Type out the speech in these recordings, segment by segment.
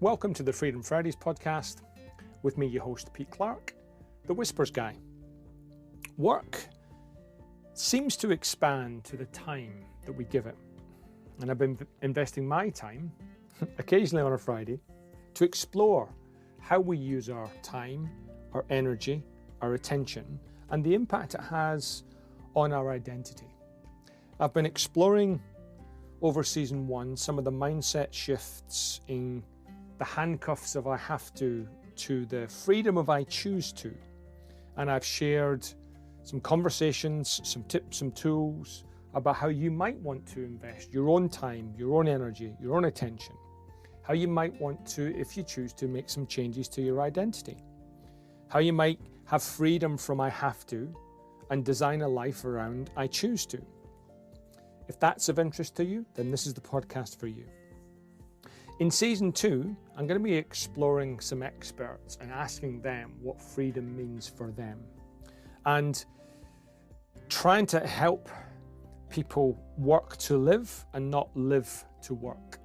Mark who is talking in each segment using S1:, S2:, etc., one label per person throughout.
S1: Welcome to the Freedom Fridays podcast. With me, your host, Pete Clark, the Whispers guy. Work seems to expand to the time that we give it. And I've been investing my time, occasionally on a Friday, to explore how we use our time, our energy, our attention, and the impact it has on our identity. I've been exploring over season 1 some of the mindset shifts in the handcuffs of I have to the freedom of I choose to. And I've shared some conversations, some tips, some tools about how you might want to invest your own time, your own energy, your own attention. How you might want to, if you choose to, make some changes to your identity. How you might have freedom from I have to and design a life around I choose to. If that's of interest to you, then this is the podcast for you. In season 2, I'm going to be exploring some experts and asking them what freedom means for them. And trying to help people work to live and not live to work.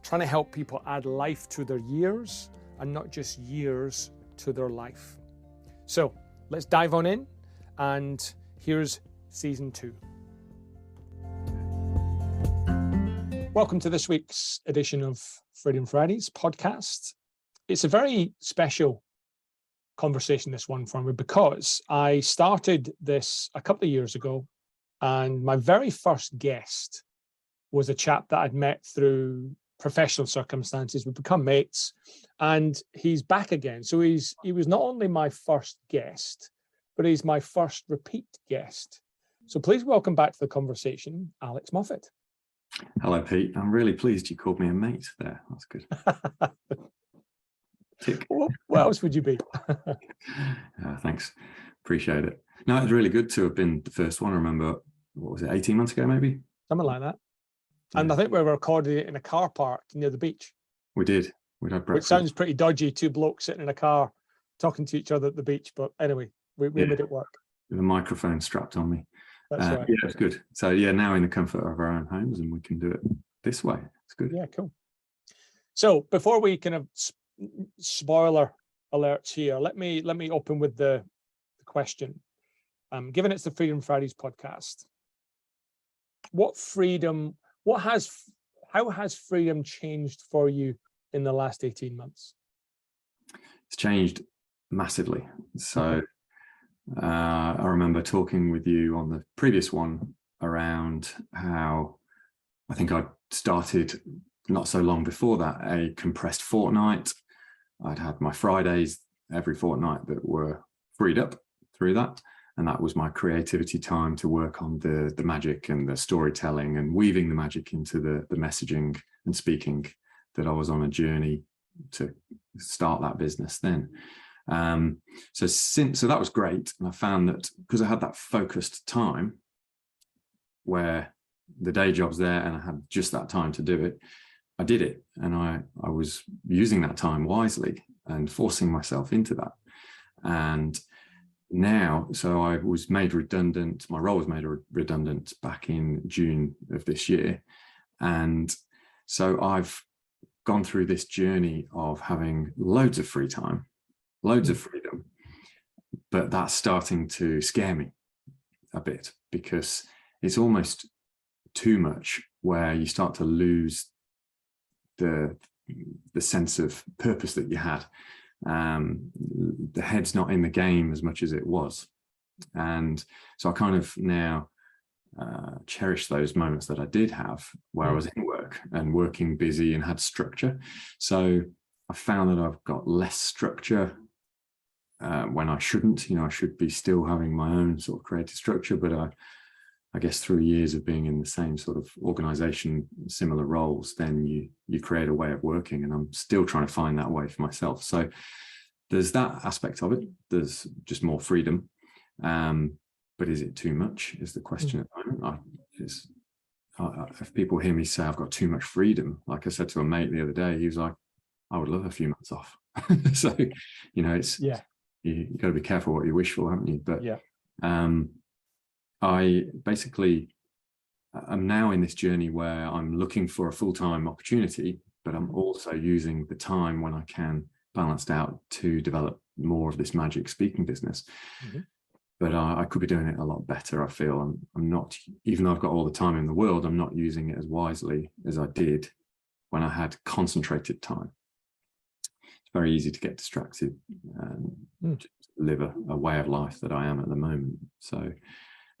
S1: Trying to help people add life to their years and not just years to their life. So let's dive on in, and here's season 2. Welcome to this week's edition of Freedom Fridays podcast. It's a very special conversation, this one for me, because I started this a couple of years ago, and my very first guest was a chap that I'd met through professional circumstances. We've become mates, and he's back again. So he was not only my first guest, but he's my first repeat guest. So please welcome back to the conversation, Alex Moffat.
S2: Hello, Pete. I'm really pleased you called me a mate there. That's good. Tick.
S1: What else would you be?
S2: Thanks. Appreciate it. No, it's really good to have been the first one. I remember, what was it, 18 months ago, maybe?
S1: Something like that. And yeah. I think we were recording it in a car park near the beach.
S2: We did. We'd had breakfast.
S1: Which sounds pretty dodgy, 2 blokes sitting in a car talking to each other at the beach. But anyway, we made it work.
S2: With a microphone strapped on me.
S1: That's right.
S2: Yeah, it's good. So yeah, now in the comfort of our own homes, and we can do it this way. It's good.
S1: Yeah, cool. So before we kind of spoiler alerts here, let me open with the question. Given it's the Freedom Fridays podcast, how has freedom changed for you in the last 18 months?
S2: It's changed massively. So I remember talking with you on the previous one around how I think I started not so long before that a compressed fortnight. I'd had my Fridays every fortnight that were freed up through that. And that was my creativity time to work on the magic and the storytelling and weaving the magic into the messaging and speaking that I was on a journey to start that business then. So that was great. And I found that because I had that focused time where the day job's there and I had just that time to do it, I did it. And I was using that time wisely and forcing myself into that. And now, so I was made redundant. My role was made redundant back in June of this year. And so I've gone through this journey of having loads of free time, loads of freedom, but that's starting to scare me a bit because it's almost too much where you start to lose the sense of purpose that you had. The head's not in the game as much as it was. And so I kind of now cherish those moments that I did have where I was in work and working busy and had structure. So I found that I've got less structure when I shouldn't. I should be still having my own sort of creative structure, but I guess through years of being in the same sort of organization, similar roles, then you create a way of working, and I'm still trying to find that way for myself. So there's that aspect of it. There's just more freedom. But is it too much is the question at the moment. If people hear me say I've got too much freedom, like I said to a mate the other day, he was like, I would love a few months off. So, it's, you got to be careful what you wish for, haven't you? But I basically am now in this journey where I'm looking for a full-time opportunity but I'm also using the time when I can balanced out to develop more of this magic speaking business.
S1: Mm-hmm.
S2: But I could be doing it a lot better. I feel I'm not, even though I've got all the time in the world, I'm not using it as wisely as I did when I had concentrated time. It's very easy to get distracted and live a way of life that I am at the moment. So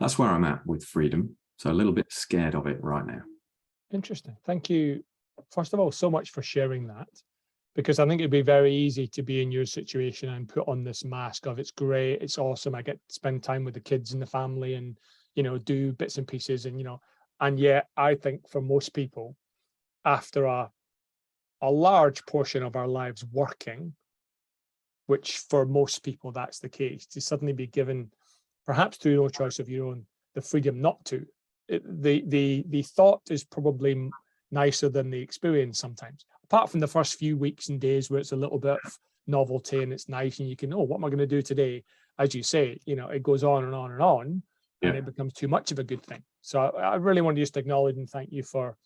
S2: that's where I'm at with freedom. So a little bit scared of it right now.
S1: Interesting. Thank you, first of all, so much for sharing that, because I think it'd be very easy to be in your situation and put on this mask of it's great, it's awesome, I get to spend time with the kids and the family and, do bits and pieces and yet I think for most people, after a large portion of our lives working, which for most people that's the case, to suddenly be given, perhaps through no choice of your own, the freedom not to. The thought is probably nicer than the experience sometimes. Apart from the first few weeks and days where it's a little bit of novelty and it's nice and you can, what am I going to do today? As you say, it goes on and on and on, and it becomes too much of a good thing. So I really want to just acknowledge and thank you for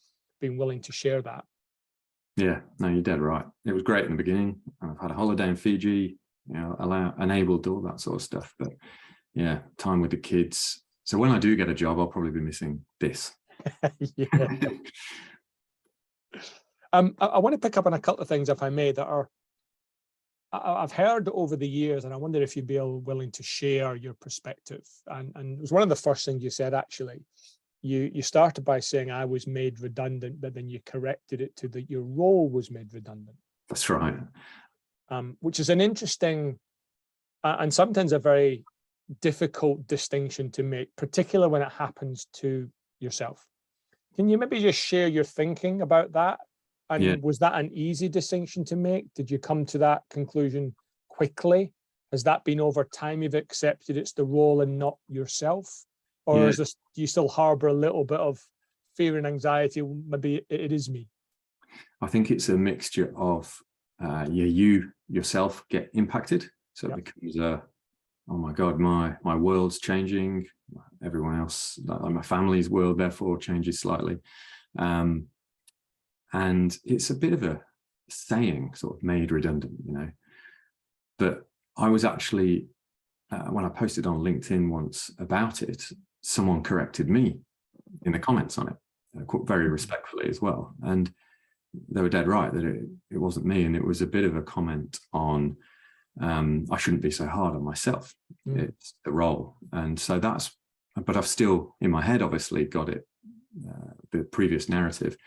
S1: being willing to share that.
S2: Yeah, no, you're dead right. It was great in the beginning. I've had a holiday in Fiji, enabled all that sort of stuff. But yeah, time with the kids. So when I do get a job, I'll probably be missing this.
S1: Yeah. I want to pick up on a couple of things, if I may, that I've heard over the years, and I wonder if you'd be willing to share your perspective. And it was one of the first things you said, actually. You started by saying I was made redundant, but then you corrected it to that your role was made redundant.
S2: That's right.
S1: Which is an interesting and sometimes a very difficult distinction to make, particularly when it happens to yourself. Can you maybe just share your thinking about that? And was that an easy distinction to make? Did you come to that conclusion quickly? Has that been over time you've accepted it's the role and not yourself? Or is this, do you still harbor a little bit of fear and anxiety? Maybe it is me.
S2: I think it's a mixture of, you yourself get impacted. So it becomes oh my God, my world's changing. Everyone else, my family's world, therefore changes slightly. And it's a bit of a saying, sort of made redundant, But I was actually, when I posted on LinkedIn once about it, someone corrected me in the comments on it, very respectfully as well. And they were dead right that it wasn't me. And it was a bit of a comment on, I shouldn't be so hard on myself. It's the role. And so but I've still in my head, obviously got it, the previous narrative,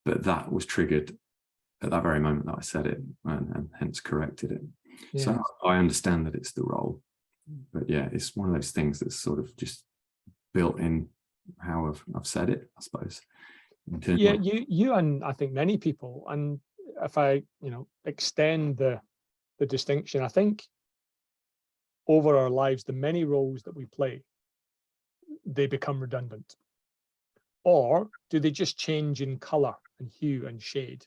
S2: but that was triggered at that very moment that I said it and hence corrected it. Yeah. So I understand that it's the role, but yeah, it's one of those things that's sort of just built in how I've said it, I suppose.
S1: Yeah, you and I think many people, and if I, extend the distinction, I think over our lives, the many roles that we play, they become redundant. Or do they just change in color and hue and shade?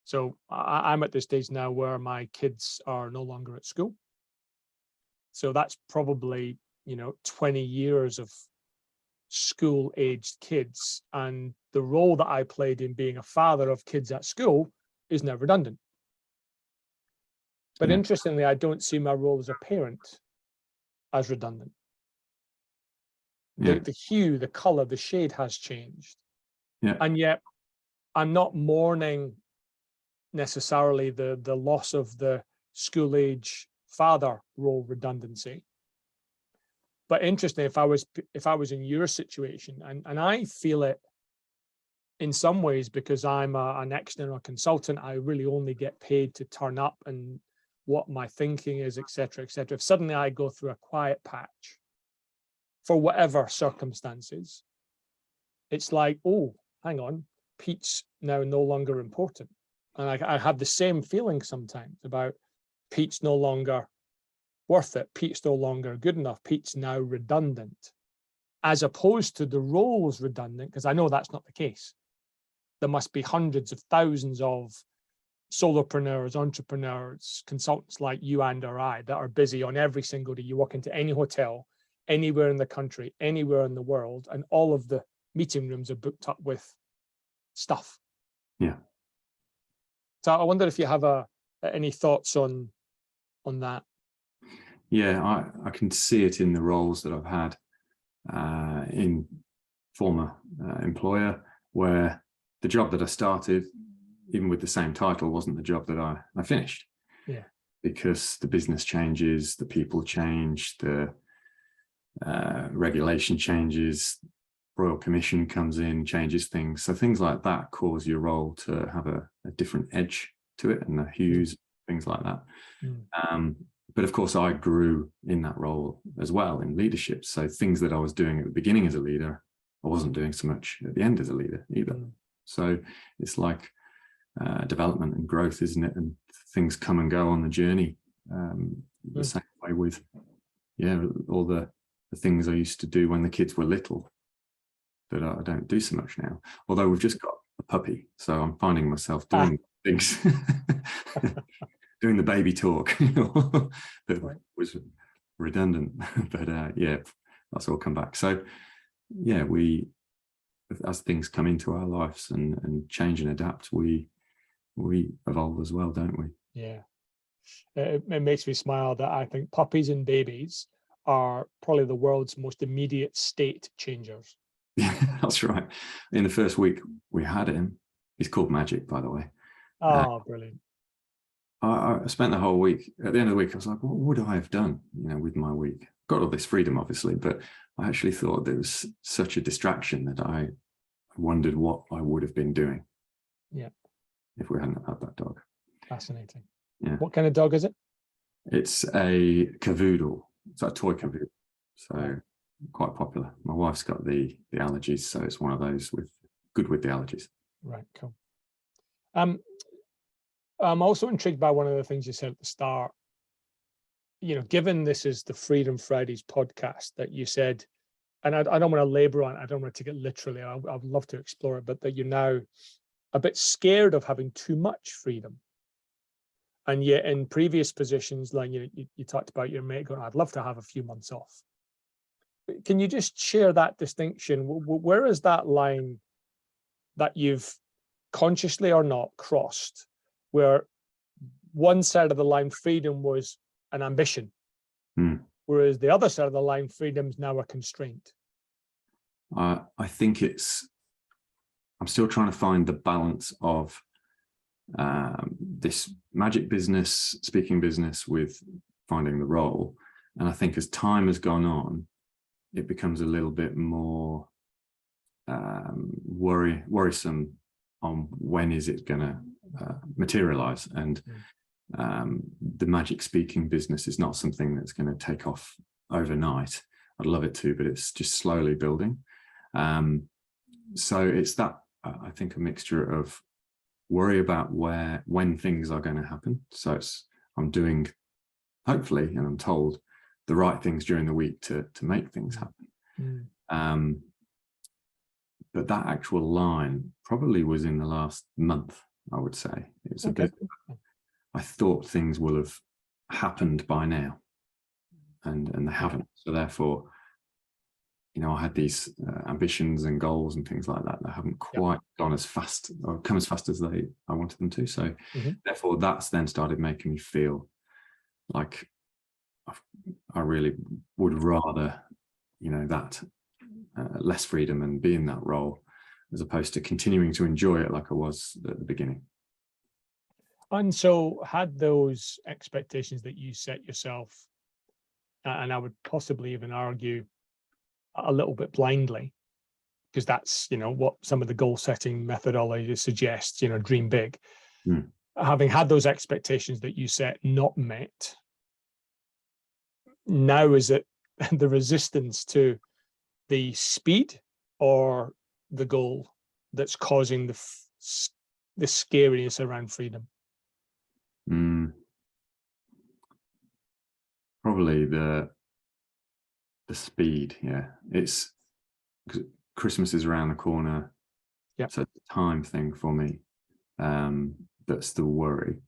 S1: So I'm at this stage now where my kids are no longer at school. So that's probably, 20 years of school-aged kids. And the role that I played in being a father of kids at school is now redundant. But interestingly, I don't see my role as a parent as redundant. The hue, the color, the shade has changed.
S2: Yeah.
S1: And yet I'm not mourning necessarily the loss of the school age father role redundancy. But interesting, if I was in your situation, and I feel it in some ways because I'm an external consultant, I really only get paid to turn up and what my thinking is, etc., etc. If suddenly I go through a quiet patch for whatever circumstances, it's like, oh, hang on, Pete's now no longer important. And I have the same feeling sometimes about Pete's no longer worth it. Pete's no longer good enough. Pete's now redundant, as opposed to the roles redundant, because I know that's not the case. There must be hundreds of thousands of solopreneurs, entrepreneurs, consultants like you and or I that are busy on every single day. You walk into any hotel, anywhere in the country, anywhere in the world, and all of the meeting rooms are booked up with stuff.
S2: Yeah.
S1: So I wonder if you have any thoughts on that.
S2: Yeah, I can see it in the roles that I've had in former employer, where the job that I started, even with the same title, wasn't the job that I finished.
S1: Yeah.
S2: Because the business changes, the people change, the regulation changes, Royal Commission comes in, changes things. So things like that cause your role to have a different edge to it, and the hues, things like that. But of course, I grew in that role as well in leadership. So things that I was doing at the beginning as a leader, I wasn't doing so much at the end as a leader either. So it's like development and growth, isn't it? And things come and go on the journey. The same way with, all the things I used to do when the kids were little that I don't do so much now. Although we've just got a puppy, so I'm finding myself doing things, doing the baby talk that was redundant. But that's all come back. So we, as things come into our lives and change and adapt, we evolve as well, don't we?
S1: Yeah. It makes me smile that I think puppies and babies are probably the world's most immediate state changers.
S2: Yeah, that's right. In the first week we had him, he's called Magic, by the way.
S1: Oh, brilliant.
S2: I spent the whole week, at the end of the week, I was like, what would I have done, with my week? Got all this freedom, obviously, but I actually thought there was such a distraction that I wondered what I would have been doing.
S1: Yeah.
S2: If we hadn't had that dog.
S1: Fascinating.
S2: Yeah.
S1: What kind of dog is it?
S2: It's a cavoodle. It's a toy cavoodle. So quite popular. My wife's got the allergies, so it's one of those good with the allergies.
S1: Right, cool. I'm also intrigued by one of the things you said at the start. Given this is the Freedom Fridays podcast, that you said, and I don't want to labor on it, I don't want to take it literally, I'd love to explore it, but that you're now a bit scared of having too much freedom. And yet in previous positions, like you talked about your mate going, I'd love to have a few months off. Can you just share that distinction? Where is that line that you've consciously or not crossed, where one side of the line, freedom, was an ambition, whereas the other side of the line, freedom, is now a constraint?
S2: I think I'm still trying to find the balance of this magic business, speaking business, with finding the role. And I think as time has gone on, it becomes a little bit more worrisome on when is it going to materialize. And the magic speaking business is not something that's going to take off overnight. I'd love it to, but it's just slowly building. So it's that, I think, a mixture of worry about when things are going to happen. So I'm doing, hopefully, and I'm told, the right things during the week to make things happen. But that actual line probably was in the last month, I would say. It's a bit, I thought things will have happened by now, and they haven't. So therefore, I had these ambitions and goals and things like that haven't quite gone as fast or come as fast as I wanted them to. So therefore, that's then started making me feel like I really would rather, that less freedom and be in that role, as opposed to continuing to enjoy it like I was at the beginning.
S1: And so had those expectations that you set yourself, and I would possibly even argue a little bit blindly, because that's, what some of the goal setting methodology suggests, dream big. Having had those expectations that you set not met, now is it the resistance to the speed or the goal that's causing the scariness around freedom?
S2: Probably the speed. It's Christmas is around the corner. So it's a time thing for me. That's the worry.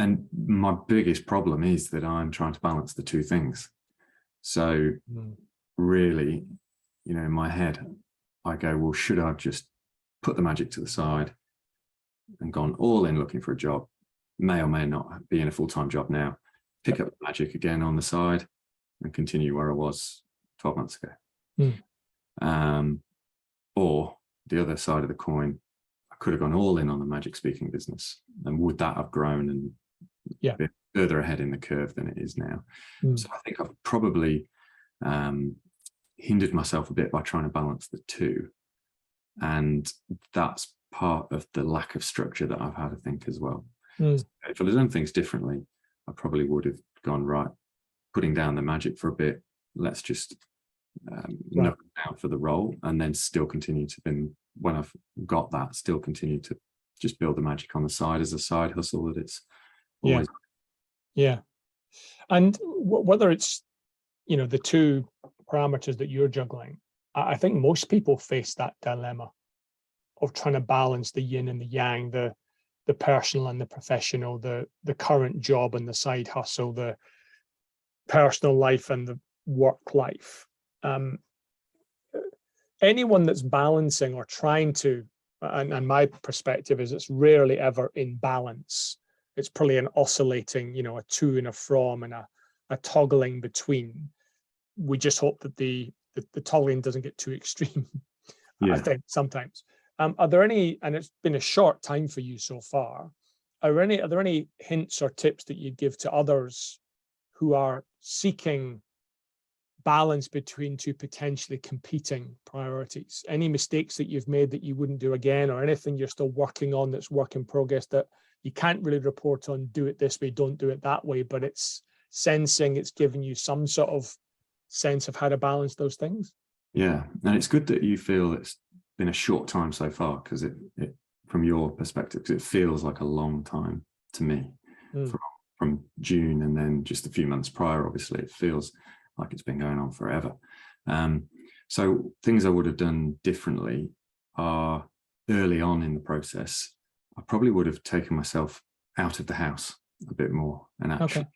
S2: And my biggest problem is that I'm trying to balance the two things. So really, in my head, I go, well, should I just put the magic to the side and gone all in looking for a job, may or may not be in a full-time job now, pick up magic again on the side and continue where I was 12 months ago. Or the other side of the coin, I could have gone all in on the magic speaking business, and would that have grown and been further ahead in the curve than it is now? So I think I've probably hindered myself a bit by trying to balance the two, and that's part of the lack of structure that I've had, I think, as well. So if I'd have done things differently, I probably would have gone, right, putting down the magic for a bit, let's just knock down for the role, and then still continue to, when I've got that, still continue to just build the magic on the side as a side hustle that it's always.
S1: And whether it's, the two parameters that you're juggling, I think most people face that dilemma of trying to balance the yin and the yang, the personal and the professional, the current job and the side hustle, the personal life and the work life. Anyone that's balancing or trying to, and my perspective is it's rarely ever in balance. It's probably an oscillating, a to and a from, and a toggling between. We just hope that the toggling doesn't get too extreme. I think sometimes. Are there any, and it's been a short time for you so far, are there any hints or tips that you'd give to others who are seeking balance between two potentially competing priorities? Any mistakes that you've made that you wouldn't do again, or anything you're still working on that's work in progress that you can't really report on, do it this way, don't do it that way, but it's sensing, it's giving you some sort of sense of how to balance those things?
S2: Yeah, and it's good that you feel it's been a short time so far, because it from your perspective, because it feels like a long time to me. From June, and then just a few months prior, obviously it feels like it's been going on forever. So things I would have done differently are, early on in the process, I probably would have taken myself out of the house a bit more, and actually,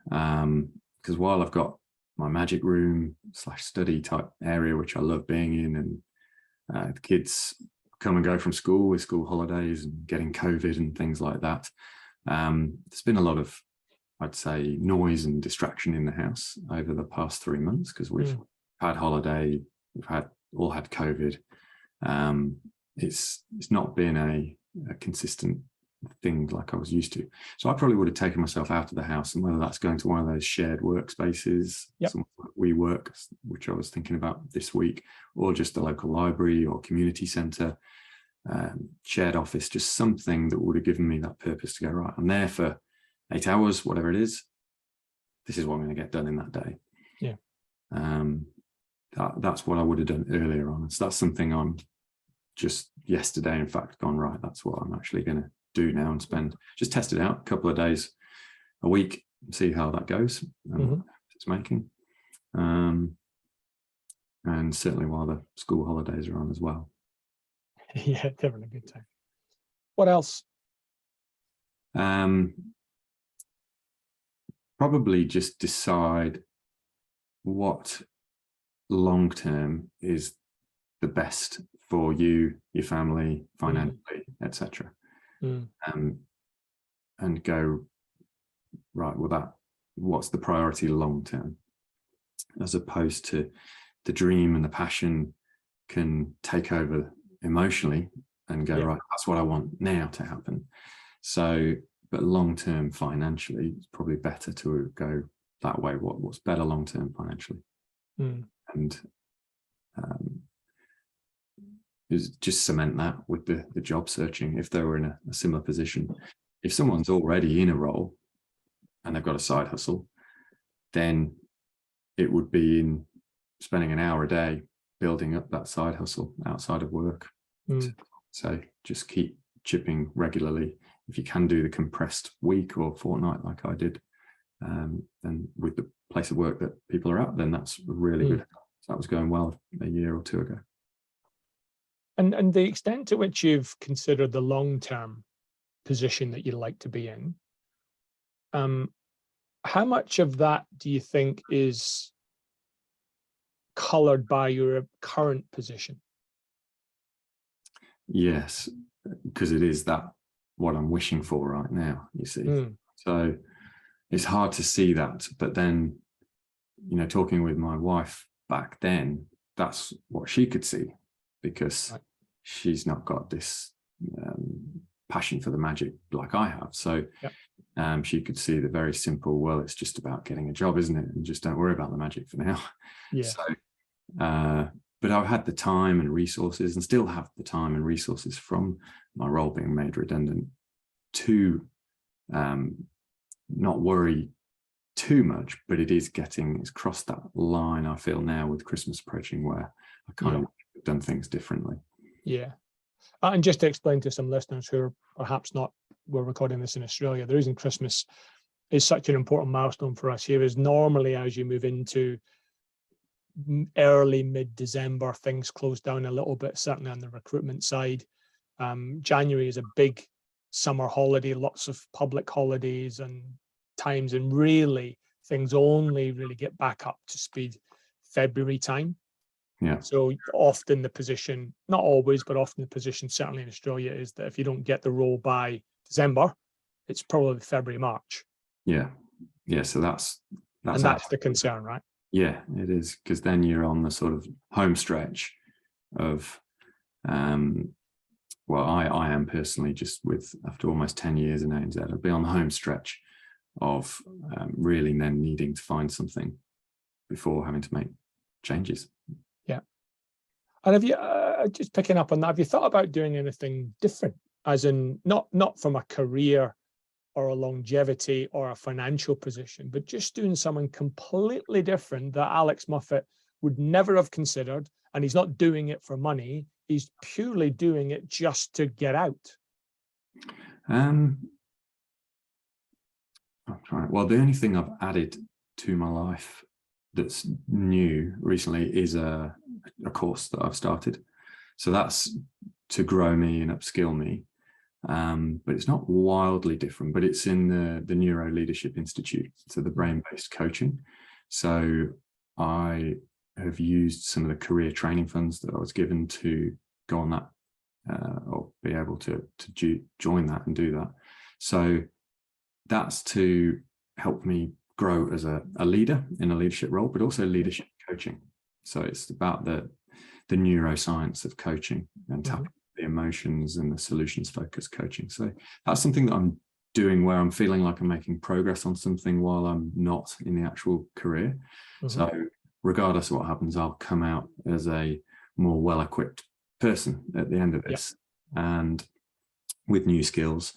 S2: because while I've got my magic room / study type area, which I love being in, and the kids come and go from school with school holidays and getting COVID and things like that, there's been a lot of, I'd say, noise and distraction in the house over the past 3 months, because we've had holiday, we've all had COVID. It's not been a consistent thing like I was used to. So I probably would have taken myself out of the house, and whether that's going to one of those shared workspaces, like WeWork, which I was thinking about this week, or just the local library or community centre, shared office, just something that would have given me that purpose to go, right, I'm there for 8 hours, whatever it is, this is what I'm going to get done in that day. That's what I would have done earlier on. So that's something I'm just yesterday, in fact, gone, right, that's what I'm actually going to do now, and just test it out a couple of days a week, see how that goes and what it's making. And certainly while the school holidays are on as well.
S1: Yeah, definitely a good time. What else?
S2: Probably just decide what long term is the best for you, your family, financially, etc. And go, right, well, what's the priority long term, as opposed to the dream and the passion can take over emotionally and go, right, that's what I want now to happen. So, but long term financially, it's probably better to go that way. What's better long term financially? And just cement that with the job searching. If they were in a similar position, if someone's already in a role and they've got a side hustle, then it would be in spending an hour a day building up that side hustle outside of work. So just keep chipping regularly. If you can do the compressed week or fortnight like I did, then with the place of work that people are at, then that's really good. So that was going well a year or two ago.
S1: And the extent to which you've considered the long-term position that you'd like to be in, how much of that do you think is colored by your current position?
S2: Yes, because it is that what I'm wishing for right now, you see. So it's hard to see that. But then, talking with my wife back then, that's what she could see, because she's not got this passion for the magic like I have. So she could see the very simple, well, it's just about getting a job, isn't it? And just don't worry about the magic for now.
S1: Yeah.
S2: So, but I've had the time and resources, and still have the time and resources from my role being made redundant, to not worry too much. But it's crossed that line, I feel now, with Christmas approaching, where I kind of have done things differently.
S1: Yeah. And just to explain to some listeners who are perhaps not, we're recording this in Australia, the reason Christmas is such an important milestone for us here is normally as you move into early mid-December, things close down a little bit, certainly on the recruitment side. January is a big summer holiday, lots of public holidays and times, and really things only really get back up to speed February time.
S2: Yeah.
S1: So often the position, not always, but often the position, certainly in Australia, is that if you don't get the role by December, it's probably February, March.
S2: Yeah. So that's
S1: the concern, right?
S2: Yeah, it is, because then you're on the sort of home stretch of, well, I am personally, just after almost 10 years in ANZ, I'll be on the home stretch of really then needing to find something before having to make changes.
S1: Yeah. And have you, just picking up on that, have you thought about doing anything different, as in not from a career or a longevity or a financial position, but just doing something completely different that Alex Moffat would never have considered? And he's not doing it for money. He's purely doing it just to get out.
S2: I'm trying. Well, the only thing I've added to my life that's new recently is a course that I've started. So that's to grow me and upskill me. But it's not wildly different, but it's in the Neuro Leadership Institute, so the brain-based coaching. So I have used some of the career training funds that I was given to go on that, or be able to join that and do that. So that's to help me grow as a leader in a leadership role, but also leadership coaching. So it's about the neuroscience of coaching and tapping the emotions and the solutions focused coaching. So that's something that I'm doing where I'm feeling like I'm making progress on something while I'm not in the actual career. So regardless of what happens, I'll come out as a more well-equipped person at the end of this, and with new skills.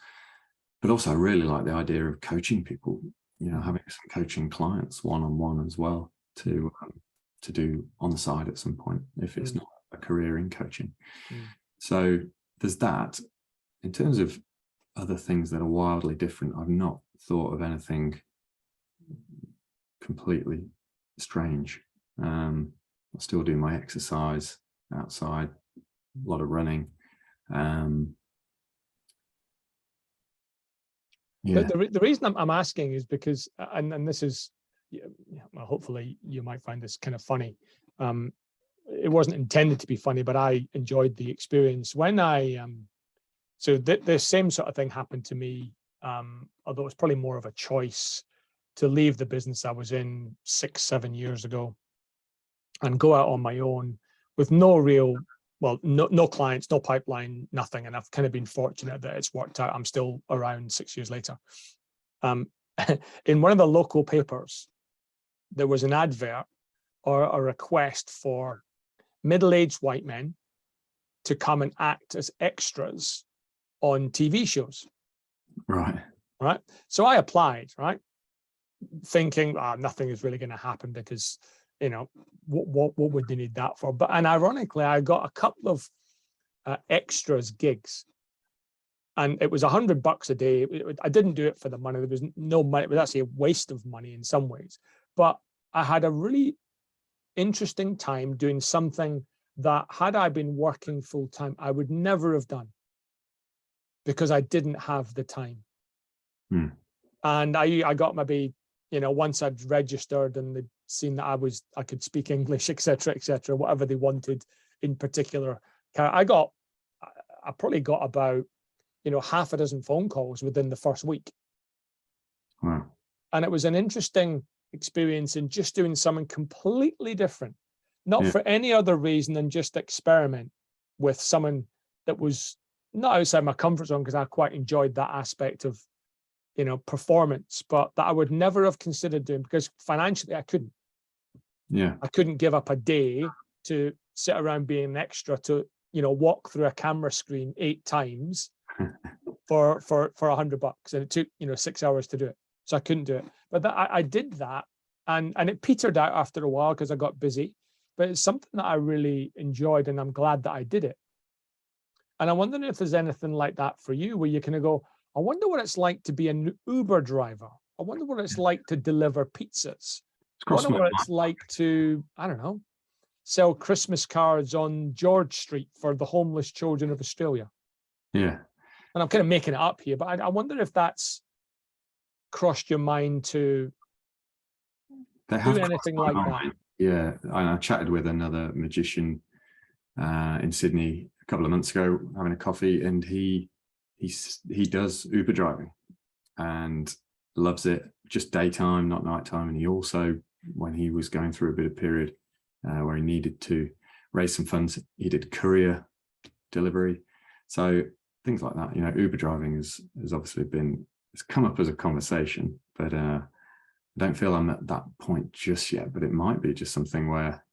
S2: But also I really like the idea of coaching people, having some coaching clients one-on-one as well, to do on the side at some point, if it's not a career in coaching. So there's that. In terms of other things that are wildly different, I've not thought of anything completely strange. I still do my exercise outside, a lot of running.
S1: The reason I'm asking is because, and this is, well, hopefully you might find this kind of funny. It wasn't intended to be funny, but I enjoyed the experience when so the same sort of thing happened to me, although it was probably more of a choice to leave the business I was in 6-7 years ago and go out on my own with no clients, no pipeline, nothing. And I've kind of been fortunate that it's worked out. I'm still around 6 years later. In one of the local papers, there was an advert or a request for middle-aged white men to come and act as extras on TV shows.
S2: Right.
S1: So I applied, thinking nothing is really going to happen, because what would they need that for? And ironically, I got a couple of extras gigs, and it was $100 a day. I didn't do it for the money. There was no money. It was actually a waste of money in some ways, but I had a really interesting time doing something that, had I been working full time, I would never have done, because I didn't have the time. And I got maybe, once I'd registered and they'd seen that I could speak English, etc., whatever they wanted in particular. I got I probably got about, half a dozen phone calls within the first week.
S2: Wow.
S1: And it was an interesting experience in just doing something completely different, not for any other reason than just experiment with someone that was not outside my comfort zone, because I quite enjoyed that aspect of, performance, but that I would never have considered doing, because financially I couldn't.
S2: Yeah.
S1: I couldn't give up a day to sit around being an extra to, walk through a camera screen 8 times for $100. And it took, 6 hours to do it. So I couldn't do it. But I did that, and it petered out after a while because I got busy. But it's something that I really enjoyed, and I'm glad that I did it. And I'm wondering if there's anything like that for you, where you kind of go, I wonder what it's like to be an Uber driver. I wonder what it's like to deliver pizzas. I wonder what it's like to, I don't know, sell Christmas cards on George Street for the homeless children of Australia.
S2: Yeah.
S1: And I'm kind of making it up here, but I wonder if that's crossed your mind to do anything like that.
S2: Yeah. I chatted with another magician in Sydney a couple of months ago, having a coffee, and he does Uber driving and loves it, just daytime, not nighttime. And he also, when he was going through a bit of period where he needed to raise some funds, he did courier delivery. So things like that, Uber driving has obviously it's come up as a conversation, but I don't feel I'm at that point just yet. But it might be just something where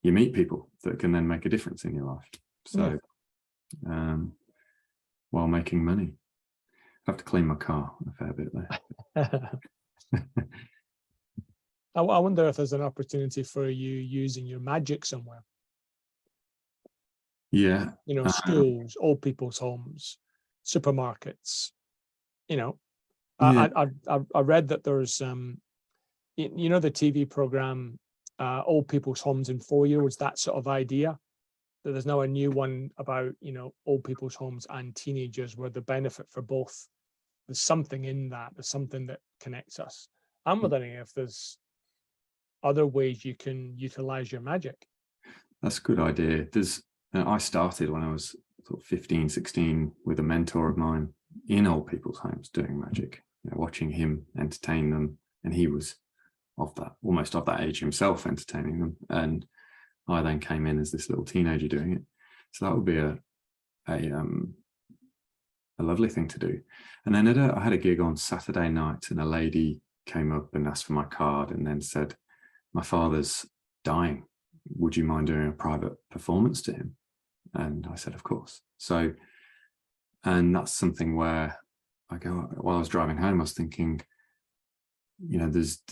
S2: you meet people that can then make a difference in your life. So while making money. I have to clean my car a fair bit there.
S1: I wonder if there's an opportunity for you using your magic somewhere.
S2: Yeah.
S1: Schools, old people's homes, supermarkets. I read that there's the TV program Old People's Homes in 4 Years, that sort of idea. That there's now a new one about old people's homes and teenagers, where the benefit for both, there's something in that, there's something that connects us. I'm wondering if there's other ways you can utilize your magic.
S2: That's a good idea. I started when I was sort of 15, 16 with a mentor of mine in old people's homes doing magic, watching him entertain them. And he was almost of that age himself, entertaining them. And I then came in as this little teenager doing it. So that would be a lovely thing to do. And then I had a gig on Saturday night, and a lady came up and asked for my card and then said, my father's dying. Would you mind doing a private performance to him? And I said, of course. So, and that's something where while I was driving home, I was thinking, there's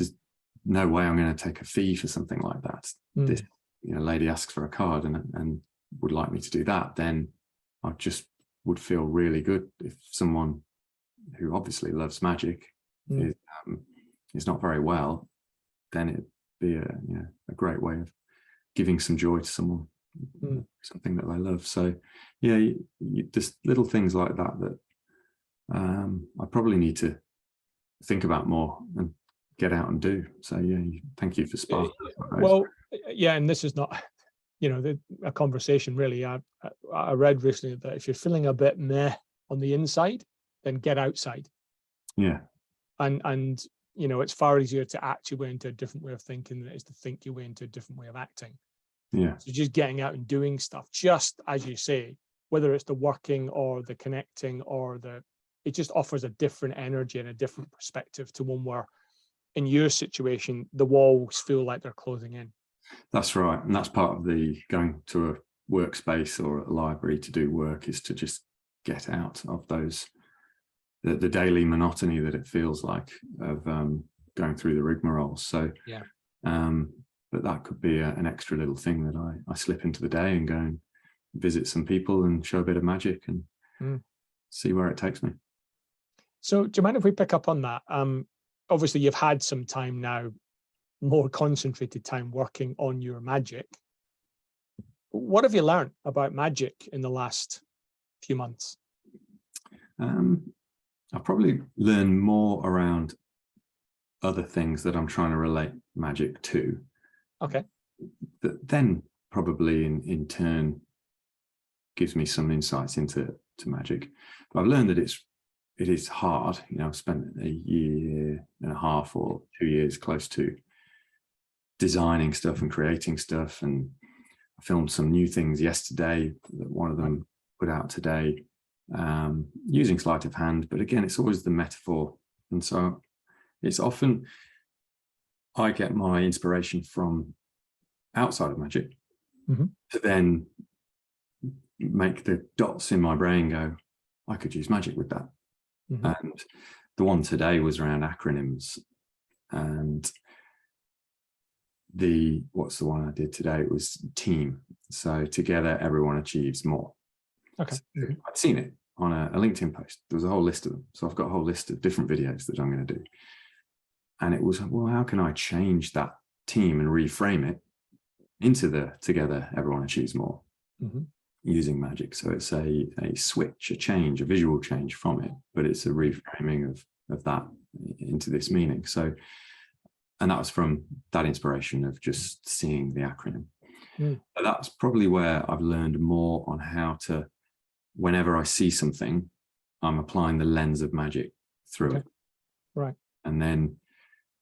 S2: no way I'm going to take a fee for something like that. This lady asks for a card and would like me to do that, then I just would feel really good. If someone who obviously loves magic is not very well, then it'd be a great way of giving some joy to someone, something that they love. So just little things like that I probably need to think about more and get out and do. So thank you for sparking.
S1: Well, and this is not a conversation really. I read recently that if you're feeling a bit meh on the inside, then get outside. And it's far easier to act your way into a different way of thinking than it is to think your way into a different way of acting. So just getting out and doing stuff, just as you say, whether it's the working or the connecting or it just offers a different energy and a different perspective to one where, in your situation, the walls feel like they're closing in.
S2: That's right. And that's part of the going to a workspace or a library to do work, is to just get out of the daily monotony that it feels like of going through the rigmarole. So, but that could be an extra little thing that I slip into the day and go and visit some people and show a bit of magic and see where it takes me.
S1: So do you mind if we pick up on that? Obviously, you've had some time now, more concentrated time working on your magic. What have you learned about magic in the last few months?
S2: I've probably learned more around other things that I'm trying to relate magic to.
S1: Okay.
S2: That then probably in turn gives me some insights into magic. But I've learned that it is hard. I've spent a year and a half or 2 years close to designing stuff and creating stuff, and I filmed some new things yesterday that one of them put out today, using sleight of hand. But again, it's always the metaphor. And so it's often I get my inspiration from outside of magic to then make the dots in my brain go, I could use magic with that. And the one today was around acronyms. And what's the one I did today? It was team. So together, everyone achieves more.
S1: Okay.
S2: So I'd seen it on a LinkedIn post. There was a whole list of them. So I've got a whole list of different videos that I'm going to do. And it was, well, how can I change that team and reframe it into the together, everyone achieves more using magic? So it's a switch, a change, a visual change from it, but it's a reframing of that into this meaning. So, and that was from that inspiration of just seeing the acronym. But that's probably where I've learned more on how to, whenever I see something, I'm applying the lens of magic through it.
S1: Right. And
S2: then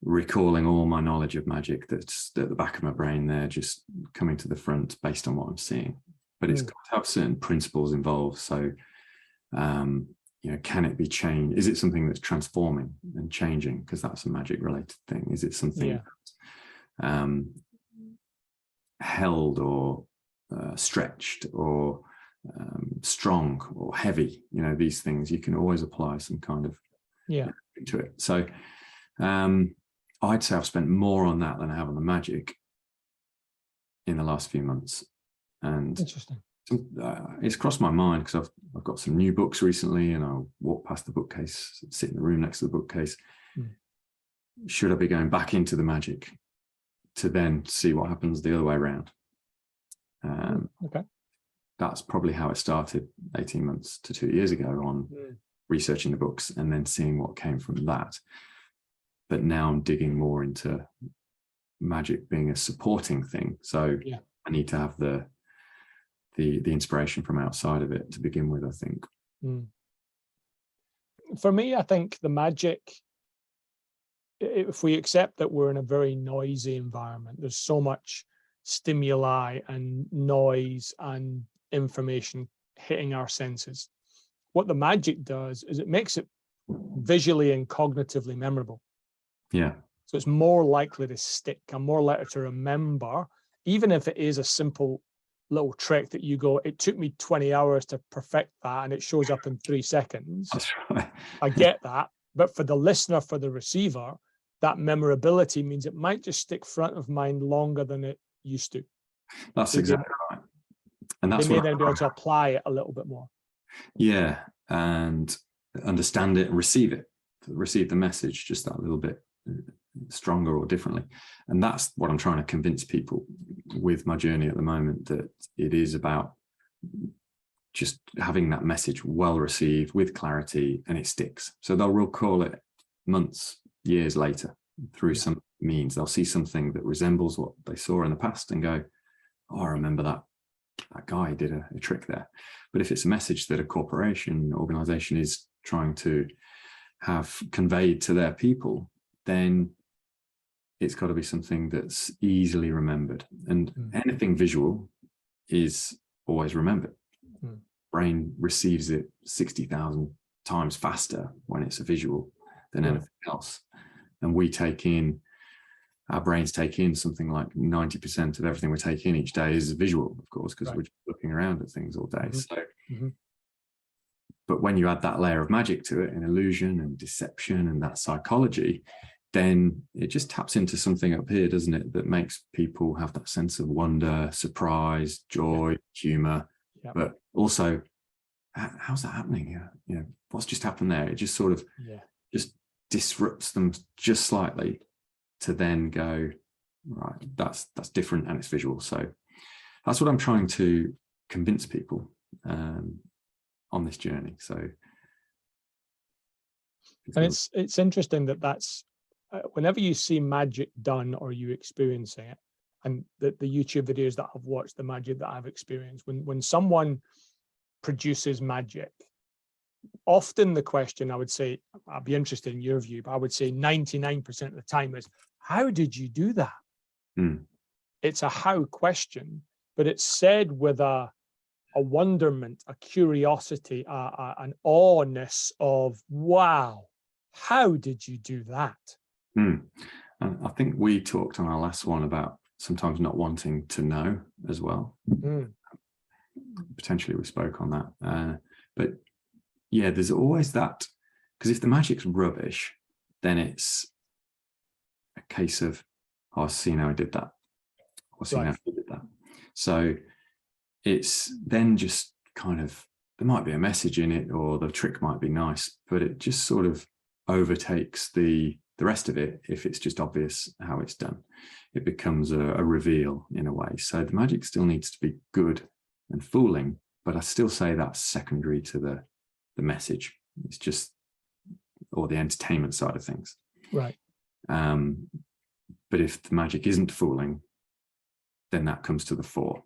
S2: recalling all my knowledge of magic that's at the back of my brain there, just coming to the front based on what I'm seeing. But it's got to have certain principles involved. So, can it be changed? Is it something that's transforming and changing? Because that's a magic related thing. Is it something that's held or stretched or strong or heavy? These things, you can always apply some kind of into it. So I'd say I've spent more on that than I have on the magic in the last few months. And
S1: interesting.
S2: It's crossed my mind because I've got some new books recently, and I'll walk past the bookcase, sit in the room next to the bookcase. Should I be going back into the magic to then see what happens the other way around? That's probably how it started 18 months to 2 years ago on researching the books and then seeing what came from that. But now I'm digging more into magic being a supporting thing. So I need to have the inspiration from outside of it to begin with, I think.
S1: For me, I think the magic, if we accept that we're in a very noisy environment, there's so much stimuli and noise and information hitting our senses. What the magic does is it makes it visually and cognitively memorable. So it's more likely to stick. I'm more likely to remember, even if it is a simple little trick that you go, it took me 20 hours to perfect that and it shows up in 3 seconds.
S2: That's right.
S1: I get that. But for the listener, for the receiver, that memorability means it might just stick front of mind longer than it used to.
S2: That's exactly right. And that's
S1: they may then be able to apply it a little bit more.
S2: Yeah. And understand it and receive the message just that little bit stronger or differently. And that's what I'm trying to convince people with my journey at the moment, that it is about just having that message well received with clarity, and it sticks. So they'll recall it months, years later through some means. They'll see something that resembles what they saw in the past and go, oh, I remember that guy did a trick there. But if it's a message that a corporation, organization is trying to have conveyed to their people, then it's got to be something that's easily remembered. And anything visual is always remembered. Brain receives it 60,000 times faster when it's a visual than anything else. And our brains take in something like 90% of everything we take in each day is visual, of course, because we're just looking around at things all day. So, but when you add that layer of magic to it, and illusion and deception and that psychology, then it just taps into something up here, doesn't it? That makes people have that sense of wonder, surprise, joy, humor, but also, how's that happening? What's just happened there? It just sort of just disrupts them just slightly to then go, right, that's different and it's visual. So that's what I'm trying to convince people on this journey. So,
S1: and it's interesting that's whenever you see magic done or you experiencing it, and the YouTube videos that I've watched, the magic that I've experienced, when someone produces magic, often the question, I would say, I'd be interested in your view, but I would say 99% of the time is, how did you do that?
S2: Mm.
S1: It's a how question, but it's said with a wonderment, a curiosity, an awness of, wow, how did you do that?
S2: Mm. And I think we talked on our last one about sometimes not wanting to know as well.
S1: Mm.
S2: Potentially we spoke on that. But yeah, there's always that, because if the magic's rubbish, then it's a case of, oh, I see how I did that. I see how I did that. So it's then just kind of, there might be a message in it, or the trick might be nice, but it just sort of overtakes the rest of it. If it's just obvious how it's done, it becomes a reveal in a way. So the magic still needs to be good and fooling, but I still say that's secondary to the message. It's just, or the entertainment side of things.
S1: Right.
S2: But if the magic isn't fooling, then that comes to the fore,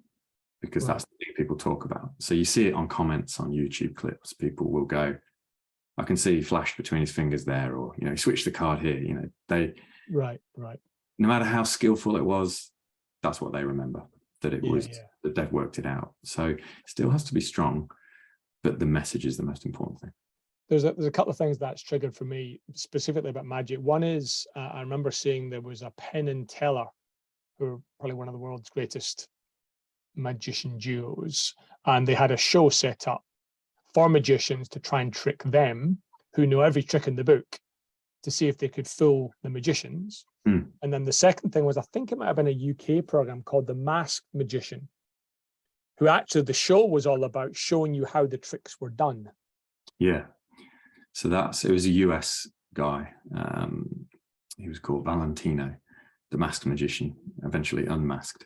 S2: because that's the thing people talk about. So you see it on comments on YouTube clips. People will go, I can see he flashed between his fingers there, or, you know, he switched the card here. You know, they,
S1: right.
S2: no matter how skillful it was, that's what they remember, that it was, that they've worked it out. So it still has to be strong, but the message is the most important thing.
S1: There's a couple of things that's triggered for me, specifically about magic. One is, I remember seeing there was a Penn and Teller, who are probably one of the world's greatest magician duos, and they had a show set up for magicians to try and trick them, who know every trick in the book, to see if they could fool the magicians.
S2: Mm.
S1: And then the second thing was, I think it might have been a UK program called The Masked Magician, who actually, the show was all about showing you how the tricks were done.
S2: Yeah. So it was a US guy. He was called Valentino, the masked magician, eventually unmasked.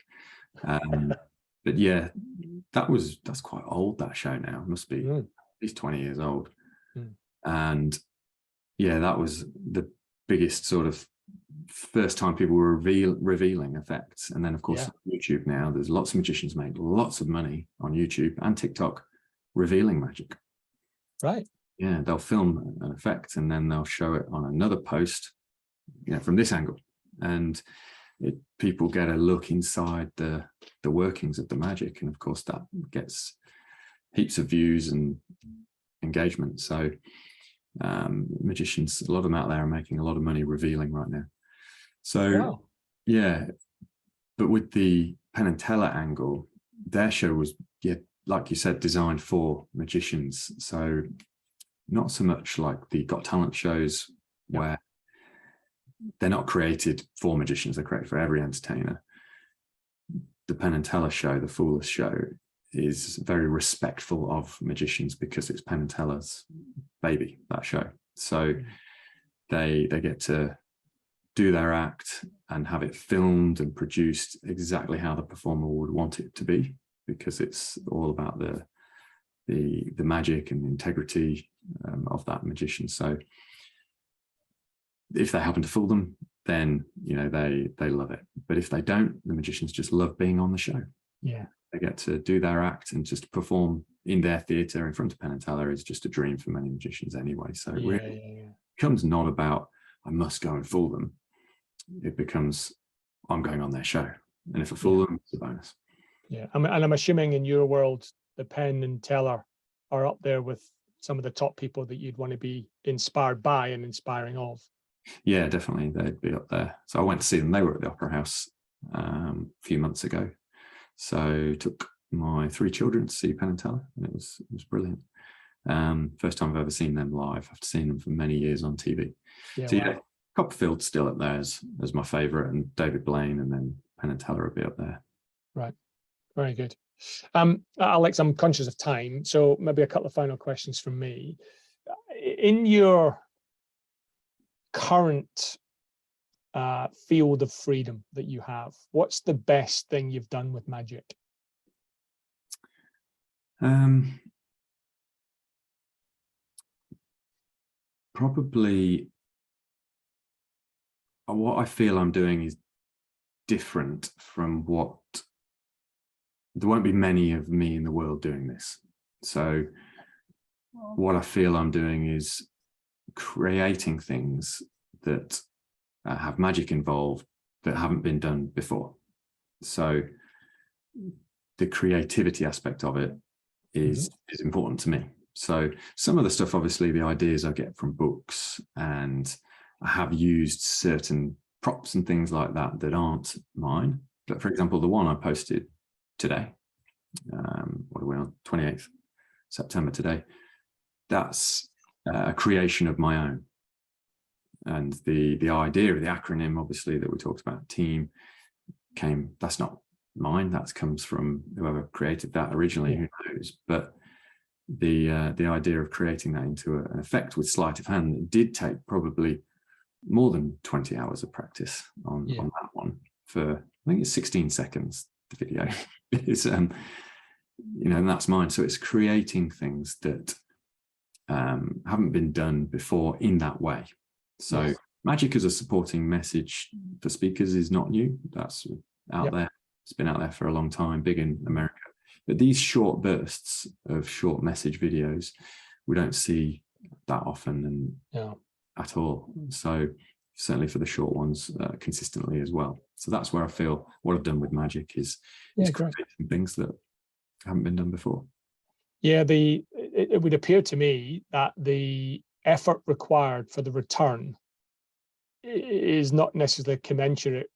S2: But yeah, that's quite old, that show now. It must be at least 20 years old. And yeah, that was the biggest sort of first time people were revealing effects. And then of course, YouTube now, there's lots of magicians make lots of money on YouTube and TikTok revealing magic.
S1: Right.
S2: Yeah, they'll film an effect and then they'll show it on another post, you know, from this angle. And people get a look inside the workings of the magic. And of course, that gets heaps of views and engagement. So magicians, a lot of them out there are making a lot of money revealing right now. So yeah, but with the Penn and Teller angle, their show was, like you said, designed for magicians. So not so much like the Got Talent shows, where they're not created for magicians, they're created for every entertainer. The Penn and Teller show, the Foolers show, is very respectful of magicians because it's Penn and Teller's baby, that show. So they get to do their act and have it filmed and produced exactly how the performer would want it to be, because it's all about the magic and the integrity of that magician. So if they happen to fool them, then, you know, they love it. But if they don't, the magicians just love being on the show.
S1: Yeah,
S2: they get to do their act and just perform in their theatre in front of Penn and Teller is just a dream for many magicians anyway. So it really becomes not about, I must go and fool them. It becomes, I'm going on their show, and if I fool them, it's a bonus.
S1: Yeah, and I'm assuming in your world, the Penn and Teller are up there with some of the top people that you'd want to be inspired by and inspiring of.
S2: Yeah, definitely, they'd be up there. So I went to see them. They were at the Opera House a few months ago. So took my 3 children to see Penn and Teller, and it was brilliant. First time I've ever seen them live. I've seen them for many years on TV. Yeah, Copperfield's still up there as my favourite, and David Blaine, and then Penn and Teller will be up there.
S1: Right, very good. Alex, I'm conscious of time, so maybe a couple of final questions from me. In your current field of freedom that you have, what's the best thing you've done with magic?
S2: Probably what I feel I'm doing is different from what, there won't be many of me in the world doing this. So what I feel I'm doing is creating things that have magic involved that haven't been done before. So the creativity aspect of it is important to me. So some of the stuff, obviously, the ideas I get from books, and I have used certain props and things like that that aren't mine. But for example, the one I posted today, what are we on, 28th September today, that's a creation of my own. And the idea of the acronym, obviously, that we talked about, team, that's not mine. That comes from whoever created that originally, who knows. But the idea of creating that into an effect with sleight of hand did take probably more than 20 hours of practice on that one. For, I think it's 16 seconds, the video is, and that's mine. So it's creating things that haven't been done before in that way. So magic as a supporting message for speakers is not new. That's out there. It's been out there for a long time, big in America. But these short bursts of short message videos, we don't see that often and at all. So certainly for the short ones, consistently as well. So that's where I feel what I've done with magic is creating things that haven't been done before.
S1: Yeah, it would appear to me that the effort required for the return is not necessarily commensurate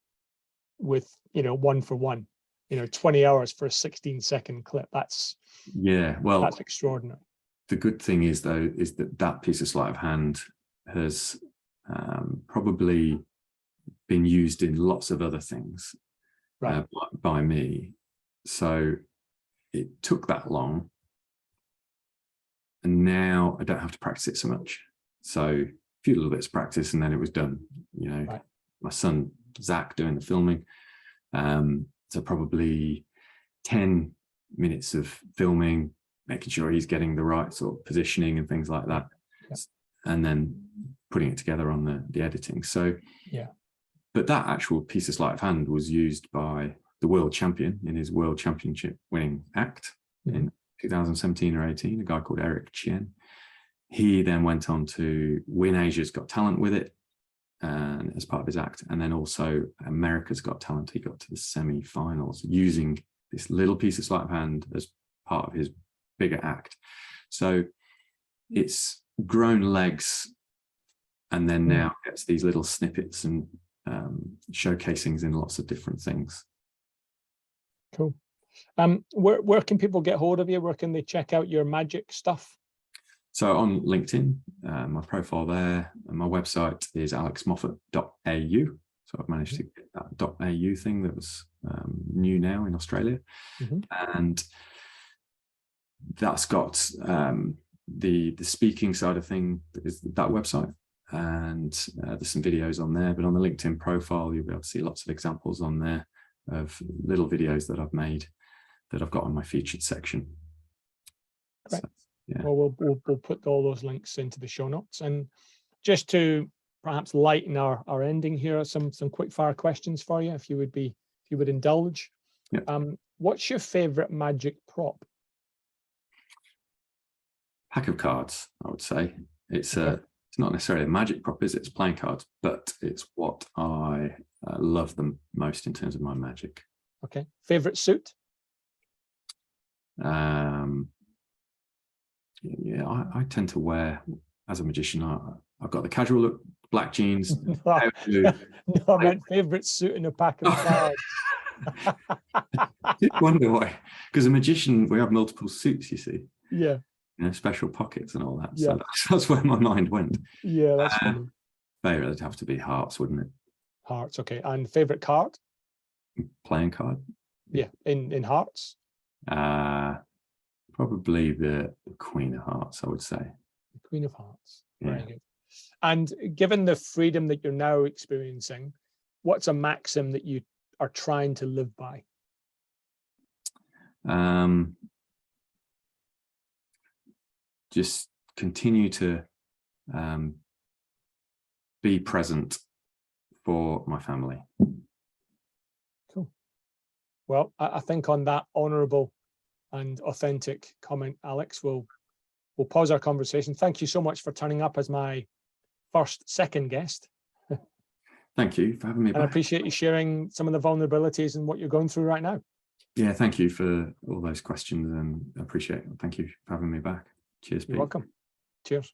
S1: with 1 for 1. 20 hours for a 16-second clip. That's extraordinary.
S2: The good thing is, though, is that piece of sleight of hand has probably been used in lots of other things by me. So it took that long, and now I don't have to practice it so much. So a few little bits of practice, and then it was done. My son Zach doing the filming. So probably 10 minutes of filming, making sure he's getting the right sort of positioning and things like that, and then putting it together on the editing. So but that actual piece of sleight of hand was used by the world champion in his world championship winning act in 2017 or 18, a guy called Eric Chien. He then went on to win Asia's Got Talent with it, and as part of his act, and then also America's Got Talent. He got to the semi-finals using this little piece of sleight of hand as part of his bigger act. So it's grown legs, and then now gets these little snippets and showcasings in lots of different things.
S1: Cool. Where can people get hold of you? Where can they check out your magic stuff?
S2: So on LinkedIn, my profile there, and my website is alexmoffat.au. So I've managed to get that .au thing that was new now in Australia. And that's got the speaking side of thing, is that website. And there's some videos on there. But on the LinkedIn profile, you'll be able to see lots of examples on there of little videos that I've made that I've got on my featured section.
S1: Great. So, well, we'll put all those links into the show notes. And just to perhaps lighten our ending here, some quick fire questions for you, if you would indulge. What's your favorite magic prop?
S2: Pack of cards, I would say. It's not necessarily a magic prop, is it? It's playing cards, but it's what I love the most in terms of my magic.
S1: Okay. Favorite suit?
S2: I tend to wear, as a magician, I've got the casual look, black jeans.
S1: No, I meant favorite suit in a pack of cards.
S2: I did wonder why, because a magician, we have multiple suits, you see.
S1: Yeah.
S2: Special pockets and all that. Yeah. So that's where my mind went.
S1: Yeah, that's funny.
S2: Favorite would have to be hearts, wouldn't it?
S1: Hearts, okay. And favorite card?
S2: Playing card.
S1: Yeah, in hearts.
S2: Probably the Queen of Hearts, I would say.
S1: The Queen of Hearts. Very good. And given the freedom that you're now experiencing, what's a maxim that you are trying to live by?
S2: Just continue to be present for my family.
S1: Cool. Well, I think on that honourable and authentic comment, Alex. We'll pause our conversation. Thank you so much for turning up as my second guest.
S2: Thank you for having me
S1: And I
S2: back.
S1: appreciate you sharing some of the vulnerabilities and what you're going through right now.
S2: Yeah, thank you for all those questions, and I appreciate it. Thank you for having me back. Cheers, Pete.
S1: You're welcome. Cheers.